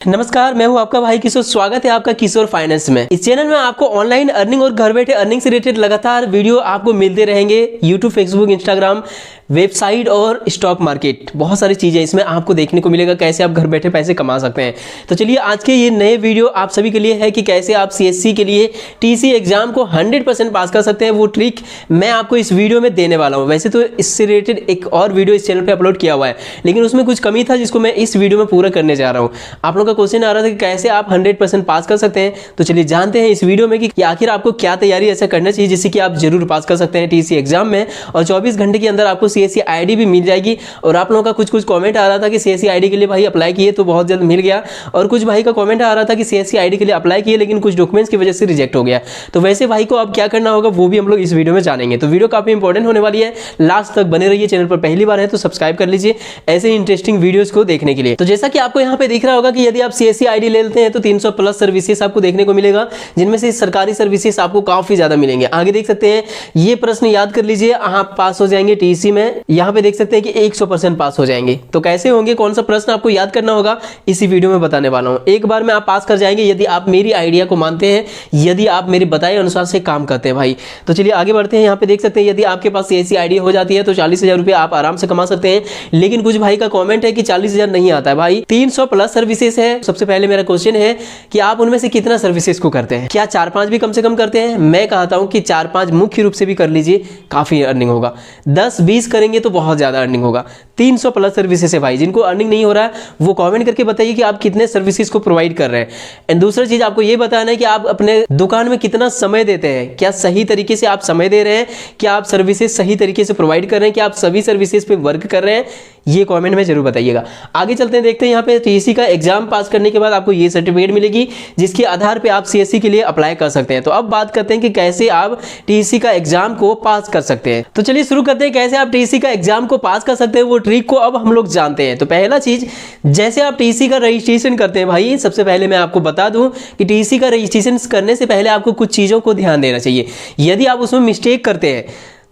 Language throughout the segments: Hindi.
नमस्कार, मैं हूं आपका भाई किशोर। स्वागत है आपका किशोर फाइनेंस में। इस चैनल में आपको ऑनलाइन अर्निंग और घर बैठे अर्निंग से रिलेटेड लगातार वीडियो आपको मिलते रहेंगे। यूट्यूब, फेसबुक, इंस्टाग्राम, वेबसाइट और स्टॉक मार्केट, बहुत सारी चीजें इसमें आपको देखने को मिलेगा कैसे आप घर बैठे पैसे कमा सकते हैं। तो चलिए आज के ये नए वीडियो आप सभी के लिए है कि कैसे आप सीएससी के लिए टीसी एग्जाम को 100% पास कर सकते हैं। वो ट्रिक मैं आपको इस वीडियो में देने वाला हूं। वैसे तो इससे रिलेटेड एक और वीडियो इस चैनल पे अपलोड किया हुआ है, लेकिन उसमें कुछ कमी था जिसको मैं इस वीडियो में पूरा करने जा रहा हूं। आप लोगों का क्वेश्चन आ रहा था कि कैसे आप 100% पास कर सकते हैं। तो चलिए जानते हैं इस वीडियो में कि आखिर आपको क्या तैयारी ऐसा करना चाहिए जिससे कि आप जरूर पास कर सकते हैं टीसी एग्जाम में। और 24 घंटे के अंदर आपको सीएससी आईडी भी मिल जाएगी। और आप लोगों का कुछ कमेंट आ रहा था कि सीएससी आईडी के लिए भाई अप्लाई किए तो बहुत जल्द मिल गया, और कुछ भाई का कमेंट आ रहा था कि सीएससी आईडी के लिए अप्लाई किए लेकिन कुछ डॉक्यूमेंट्स की वजह से रिजेक्ट हो गया। तो वैसे भाई को अब क्या करना होगा वो भी हम लोग इस वीडियो में जानेंगे। तो वीडियो काफी इंपॉर्टेंट होने वाली है, लास्ट तक बने रहिए। चैनल पर पहली बार है तो सब्सक्राइब कर लीजिए ऐसे इंटरेस्टिंग वीडियोस को देखने के लिए। तो जैसा कि आपको यहाँ पे दिख रहा होगा कि यदि आप सीएससी आईडी ले लेते हैं तो 300 प्लस सर्विसेज आपको देखने को मिलेगा, जिनमें से सरकारी सर्विसेज आपको काफी ज्यादा मिलेंगे। आगे देख सकते हैं ये प्रश्न याद कर लीजिए, आप पास हो जाएंगे टीसी में। यहाँ पे देख सकते हैं कि 100% पास हो जाएंगे। तो कैसे होंगे, कौन सा प्रश्न आपको याद करना होगा, इसी वीडियो में बताने वाला हूं। एक बार में आप पास कर जाएंगे यदि आप मेरी आइडिया को मानते हैं, यदि आप मेरे बताए अनुसार से काम करते हैं भाई। तो चलिए आगे बढ़ते हैं। यहाँ पे देख सकते हैं यदि आपके पास सीएससी आईडी हो जाती है तो 40,000 रुपए आप आराम से कमा सकते हैं। लेकिन कुछ भाई का कॉमेंट है कि 40,000 नहीं आता है भाई, 300 प्लस सर्विसेज है। सबसे पहले मेरा क्वेश्चन है कि आप उनमें से कितना सर्विसेज को करते हैं? क्या 4-5 भी कम से कम करते हैं? मैं कहता हूं कि 4-5 मुख्य रूप से भी कर लीजिए, काफी अर्निंग होगा। 10-20 करेंगे तो बहुत ज्यादा अर्निंग होगा। 300 प्लस सर्विसेज है भाई। जिनको अर्निंग नहीं हो रहा है वो कमेंट करके बताइए कि आप कितने सर्विसेज को प्रोवाइड कर रहे हैं। एंड दूसरा चीज आपको ये बताना है कि आप अपने दुकान में कितना समय देते हैं। क्या सही तरीके से आप समय दे रहे हैं? क्या आप सर्विसेज सही तरीके से प्रोवाइड कर रहे हैं? क्या आप सभी सर्विसेज पे वर्क कर रहे हैं? ये कमेंट में जरूर बताइएगा। आगे चलते हैं, देखते हैं यहाँ पे टीसी का एग्जाम पास करने के बाद आपको ये सर्टिफिकेट मिलेगी जिसके आधार पे आप सीएससी के लिए अप्लाई कर सकते हैं। तो अब बात करते हैं कि कैसे आप टीसी का एग्जाम को पास कर सकते हैं। तो चलिए शुरू करते हैं कैसे आप टीसी का एग्जाम को पास कर सकते हैं, वो ट्रिक को अब हम लोग जानते हैं। तो पहला चीज, जैसे आप टीसी का रजिस्ट्रेशन करते हैं भाई, सबसे पहले मैं आपको बता दूं कि टीसी का रजिस्ट्रेशन करने से पहले आपको कुछ चीजों को ध्यान देना चाहिए। यदि आप उसमें मिस्टेक करते हैं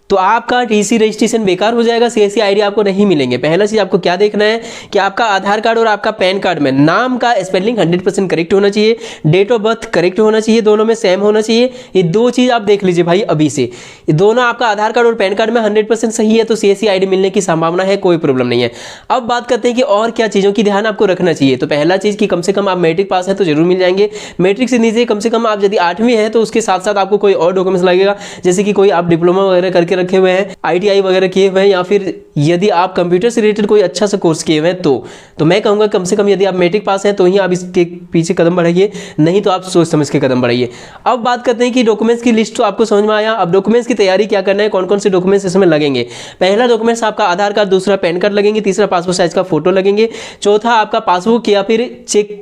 तो आपका टीसी रजिस्ट्रेशन बेकार हो जाएगा, सीएससी आईडी आपको नहीं मिलेंगे। पहला चीज आपको क्या देखना है कि आपका आधार कार्ड और आपका पैन कार्ड में नाम का स्पेलिंग 100% करेक्ट होना चाहिए, डेट ऑफ बर्थ करेक्ट होना चाहिए, दोनों में सेम होना चाहिए। ये दो चीज आप देख लीजिए भाई अभी से। ये दोनों आपका आधार कार्ड और पैन कार्ड में 100% सही है तो सीएससी आईडी मिलने की संभावना है, कोई प्रॉब्लम नहीं है। अब बात करते हैं कि और क्या चीजों की ध्यान आपको रखना चाहिए। तो पहला चीज कि कम से कम आप मैट्रिक पास है तो जरूर मिल जाएंगे। मैट्रिक से नीचे कम से कम आप यदि 8वीं है तो उसके साथ साथ आपको कोई और डॉक्यूमेंट्स लगेगा, जैसे कि कोई आप डिप्लोमा वगैरह करके रखे हुए हैं, आईटीआई वगैरह किए हुए हैं, या फिर यदि आप कंप्यूटर से रिलेटेड कोई अच्छा सा कोर्स किए हुए हैं तो मैं कहूंगा कम से कम यदि आप मैट्रिक पास हैं तो ही आप इसके पीछे कदम बढ़ाइए, नहीं तो आप सोच समझ के कदम बढ़ाइए। अब बात करते हैं कि डॉक्यूमेंट्स की लिस्ट तो आपको समझ में आया। अब डॉक्यूमेंट्स की तैयारी क्या करना है, कौन कौन से डॉक्यूमेंट्स इसमें लगेंगे। पहला डॉक्यूमेंट्स आपका आधार कार्ड, दूसरा पैन कार्ड लगेंगे, तीसरा पासपोर्ट साइज का फोटो लगेंगे, चौथा आपका पासबुक या फिर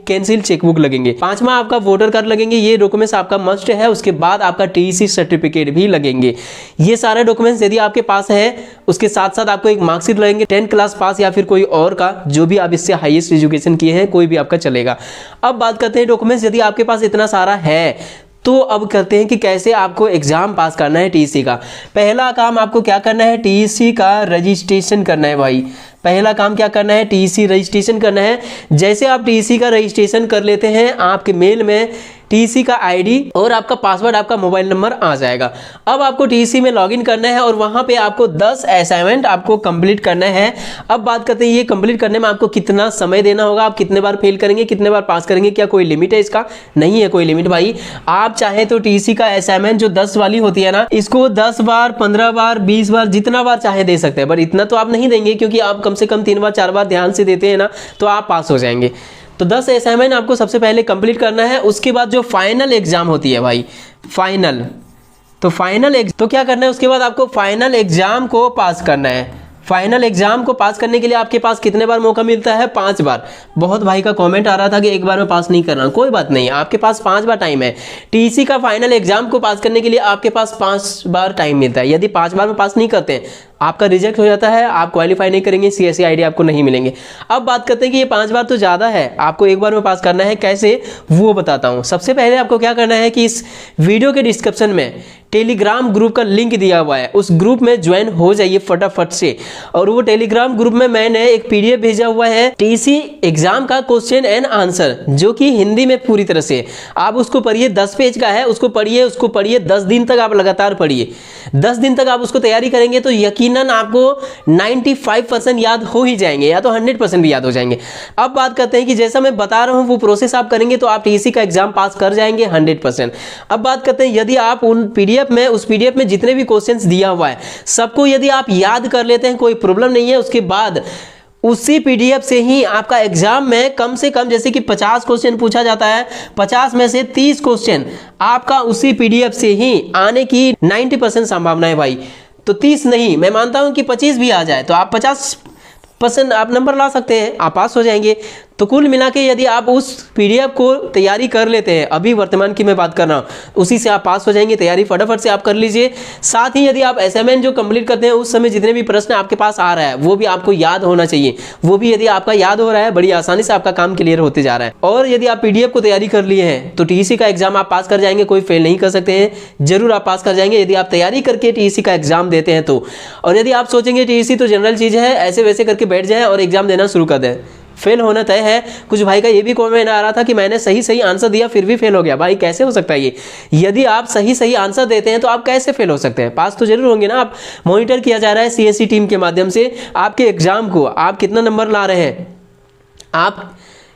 कैंसिल चेकबुक लगेंगे, पांचवा आपका वोटर कार्ड लगेंगे। ये डॉक्यूमेंट्स आपका मस्ट है। उसके बाद आपका टीसी सर्टिफिकेट भी लगेंगे। ये सारे डॉक्यूमेंट्स यदि आपके पास है, उसके साथ साथ आपको एक मार्कशीट लगेंगे, 10 क्लास पास या फिर कोई और का, जो भी आप इससे हाईएस्ट एजुकेशन किए हैं कोई भी आपका चलेगा। अब बात करते हैं डॉक्यूमेंट्स यदि आपके पास इतना सारा है तो अब करते हैं कि कैसे आपको एग्जाम पास करना है टीसी का। पहला काम आपको क्या करना है, टीसी का रजिस्ट्रेशन करना है भाई। पहला काम क्या करना है, टीसी रजिस्ट्रेशन करना है। जैसे आप टीसी का रजिस्ट्रेशन कर लेते हैं, आपके मेल में टीसी का आईडी और आपका पासवर्ड, आपका मोबाइल नंबर आ जाएगा। अब आपको टीसी में लॉगिन करना है और वहां पे आपको 10 असाइनमेंट आपको कंप्लीट करना है। अब बात करते हैं ये कंप्लीट करने में आपको कितना समय देना होगा, आप कितने बार फेल करेंगे, कितने बार पास करेंगे, क्या कोई लिमिट है इसका? नहीं है कोई लिमिट भाई। आप चाहे तो टीसी का असाइनमेंट जो 10 वाली होती है ना, इसको 10 बार, 15 बार, 20 बार, जितना बार चाहे दे सकते हैं। पर इतना तो आप नहीं देंगे, क्योंकि आप कम से कम 3 बार 4 बार ध्यान से देते हैं ना, तो आप पास हो जाएंगे। तो 10 असाइनमेंट आपको सबसे पहले कंप्लीट करना है। उसके बाद जो फाइनल एग्जाम होती है भाई, फाइनल, तो क्या करना है, उसके बाद आपको फाइनल एग्जाम को पास करना है। फाइनल एग्जाम को पास करने के लिए आपके पास कितने बार मौका मिलता है? 5 बार। बहुत भाई का कमेंट आ रहा था कि एक बार में पास नहीं करना, कोई बात नहीं, आपके पास 5 बार टाइम है। टीसी का फाइनल एग्जाम को पास करने के लिए आपके पास 5 बार टाइम मिलता है। यदि 5 बार में पास नहीं करते हैं, आपका रिजेक्ट हो जाता है, आप क्वालिफाई नहीं करेंगे, सीएससी आईडी आपको नहीं मिलेंगे। अब बात करते हैं कि ये 5 बार तो ज़्यादा है, आपको एक बार में पास करना है। कैसे, वो बताता हूँ। सबसे पहले आपको क्या करना है कि इस वीडियो के डिस्क्रिप्शन में टेलीग्राम ग्रुप का लिंक दिया हुआ है, उस ग्रुप में ज्वाइन हो जाइए फटाफट से। और वो टेलीग्राम ग्रुप में मैंने एक पीडीएफ भेजा हुआ है टीसी एग्जाम का क्वेश्चन एंड आंसर, जो कि हिंदी में पूरी तरह से आप उसको पढ़िए। 10 पेज का है, उसको पढ़िए 10 दिन तक आप लगातार पढ़िए। 10 दिन तक आप उसको तैयारी करेंगे तो यकीनन आपको 95% याद हो ही जाएंगे, या तो 100% भी याद हो जाएंगे। अब बात करते हैं कि जैसा मैं बता रहा हूं वो प्रोसेस आप करेंगे तो आप टीसी का एग्जाम पास कर जाएंगे 100%। अब बात करते हैं यदि आप उस पीडीएफ में जितने भी क्वेश्चंस दिया हुआ है सबको यदि आप याद कर लेते हैं, कोई प्रॉब्लम नहीं है। उसके बाद उसी पीडीएफ से ही आपका एग्जाम में कम से कम, जैसे कि 50 क्वेश्चन पूछा जाता है, 50 में से 30 क्वेश्चन आपका उसी पीडीएफ से ही आने की 90% संभावना है भाई। तो 30 नहीं, मैं मानता हूं कि 25 भी आ जाए तो आप 50% आप नंबर ला सकते हैं, आप पास हो जाएंगे। तो कुल मिला के यदि आप उस पीडीएफ को तैयारी कर लेते हैं, अभी वर्तमान की मैं बात कर रहा हूँ, उसी से आप पास हो जाएंगे। तैयारी फटाफट से आप कर लीजिए। साथ ही यदि आप असाइनमेंट जो कंप्लीट करते हैं उस समय जितने भी प्रश्न आपके पास आ रहा है वो भी आपको याद होना चाहिए। वो भी यदि आपका याद हो रहा है, बड़ी आसानी से आपका काम क्लियर होते जा रहा है। और यदि आप पीडीएफ को तैयारी कर लिए हैं तो टीसी का एग्जाम आप पास कर जाएंगे, कोई फेल नहीं कर सकते हैं, जरूर आप पास कर जाएंगे यदि आप तैयारी करके टीसी का एग्जाम देते हैं तो। और यदि आप सोचेंगे टीसी तो जनरल चीज है, ऐसे वैसे करके बैठ जाए और एग्जाम देना शुरू कर दें, फेल होना तय है। कुछ भाई का ये भी कमेंट आ रहा था कि मैंने सही आंसर दिया फिर भी फेल हो गया। भाई कैसे हो सकता है ये? यदि आप सही आंसर देते हैं तो आप कैसे फेल हो सकते हैं? पास तो जरूर होंगे ना। आप मॉनिटर किया जा रहा है सीएससी टीम के माध्यम से आपके एग्जाम को, आप कितना नंबर ला रहे हैं। आप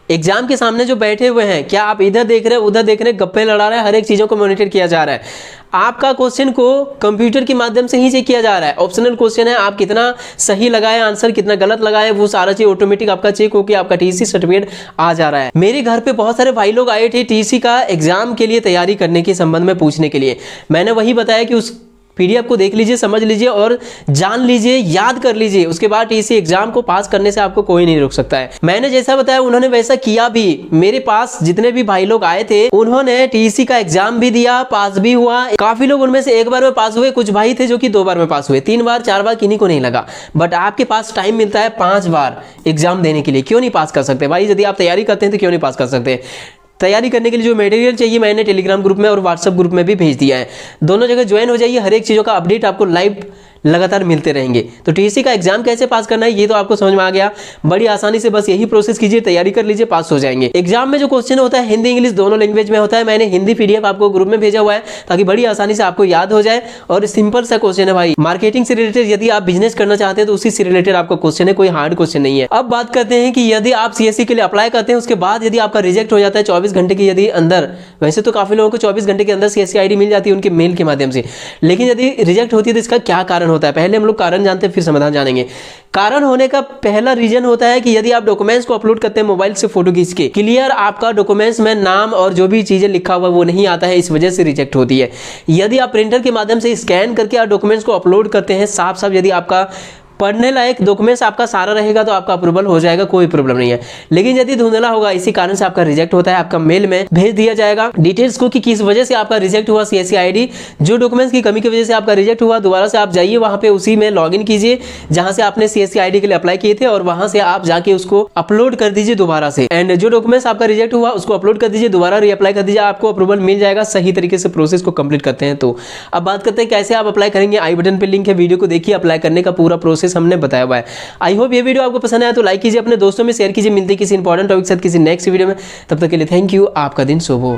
एग्जाम के सामने जो बैठे हुए हैं, क्या आप इधर देख रहे हैं उधर देख रहे हैं, गप्पे लड़ा रहे हैं, हर एक चीज़ों को मॉनिटर किया जा रहा है। आपका क्वेश्चन को कंप्यूटर के माध्यम से ही चेक किया जा रहा है। ऑप्शनल क्वेश्चन है, आप कितना सही लगाए आंसर, कितना गलत लगाए, वो सारा चीज ऑटोमेटिक आपका चेक होकर आपका टीसी सर्टिफिकेट आ जा रहा है। मेरे घर पे बहुत सारे भाई लोग आए थे टीसी का एग्जाम के लिए तैयारी करने के संबंध में पूछने के लिए। मैंने वही बताया कि उस पीडीएफ को देख लीजिए, समझ लीजिए और जान लीजिए, याद कर लीजिए। उसके बाद टीसी एग्जाम को पास करने से आपको कोई नहीं रोक सकता है। मैंने जैसा बताया उन्होंने वैसा किया भी। मेरे पास जितने भी भाई लोग आए थे उन्होंने टीसी का एग्जाम भी दिया, पास भी हुआ। काफी लोग उनमें से 1 बार में पास हुए, कुछ भाई थे जो कि 2 बार में पास हुए, 3 बार 4 बार किन्हीं को नहीं लगा। बट आपके पास टाइम मिलता है 5 बार एग्जाम देने के लिए, क्यों नहीं पास कर सकते भाई? यदि आप तैयारी करते हैं तो क्यों नहीं पास कर सकते? तैयारी करने के लिए जो मटेरियल चाहिए मैंने टेलीग्राम ग्रुप में और व्हाट्सएप ग्रुप में भी भेज दिया है। दोनों जगह ज्वाइन हो जाइए, हर एक चीज़ों का अपडेट आपको लाइव लगातार मिलते रहेंगे। तो टीसी का एग्जाम कैसे पास करना है ये तो आपको समझ में आ गया। बड़ी आसानी से बस यही प्रोसेस कीजिए, तैयारी कर लीजिए, पास हो जाएंगे। एग्जाम में जो क्वेश्चन होता है हिंदी इंग्लिश दोनों लैंग्वेज में होता है। मैंने हिंदी पीडीएफ आपको ग्रुप में भेजा हुआ है ताकि बड़ी आसानी से आपको याद हो जाए। और सिंपल सा क्वेश्चन है भाई, मार्केटिंग से रिलेटेड। यदि आप बिजनेस करना चाहते हैं तो उसी से रिलेटेड आपका क्वेश्चन है, कोई हार्ड क्वेश्चन नहीं है। अब बात करते हैं कि यदि आप सीएससी के लिए अप्लाई करते हैं उसके बाद यदि आपका रिजेक्ट हो जाता है 24 घंटे के यदि अंदर, वैसे तो काफी लोगों को 24 घंटे के अंदर सीएससी आईडी मिल जाती है उनके मेल के माध्यम से, लेकिन यदि रिजेक्ट होती है तो इसका क्या कारण होता है? पहले हम लोग कारण जानते हैं फिर समाधान जानेंगे। कारण होने का पहला रीजन होता है कि यदि आप डॉक्यूमेंट्स को अपलोड करते हैं मोबाइल से फोटो खींच के, क्लियर आपका डॉक्यूमेंट्स में नाम और जो भी चीजें लिखा हुआ वो नहीं आता है, इस वजह से रिजेक्ट होती है। यदि आप प्रिंटर के माध्यम से स्कैन करके आप डॉक्यूमेंट्स को अपलोड करते हैं साफ साफ, यदि आपका पढ़ने लायक डॉक्यूमेंट्स आपका सारा रहेगा तो आपका अप्रूवल हो जाएगा, कोई प्रॉब्लम नहीं है। लेकिन यदि धुंधला होगा इसी कारण से आपका रिजेक्ट होता है, आपका मेल में भेज दिया जाएगा डिटेल्स को कि किस वजह से आपका रिजेक्ट हुआ सीएससी आईडी, जो डॉक्यूमेंट्स की कमी की वजह से आपका रिजेक्ट हुआ। दोबारा से आप जाइए वहां पे उसी में लॉगिन कीजिए जहां से आपने सीएससी आईडी के लिए अप्लाई किए थे और वहां से आप जाके उसको अपलोड कर दीजिए दोबारा से। एंड जो डॉक्यूमेंट्स आपका रिजेक्ट हुआ उसको अपलोड कर दीजिए, दोबारा रीअप्लाई कर दीजिए, आपको अप्रूवल मिल जाएगा। सही तरीके से प्रोसेस को कंप्लीट करते हैं तो। अब बात करते हैं कैसे आप अप्लाई करेंगे। आई बटन पे लिंक है, वीडियो को देखिए, अप्लाई करने का पूरा प्रोसेस हमने बताया हुआ है। आई होप ये वीडियो आपको पसंद आया तो लाइक कीजिए, अपने दोस्तों में शेयर कीजिए। मिलते किसी इंपॉर्टेंट टॉपिक के साथ किसी नेक्स्ट वीडियो में, तब तक के लिए थैंक यू। आपका दिन शुभ हो।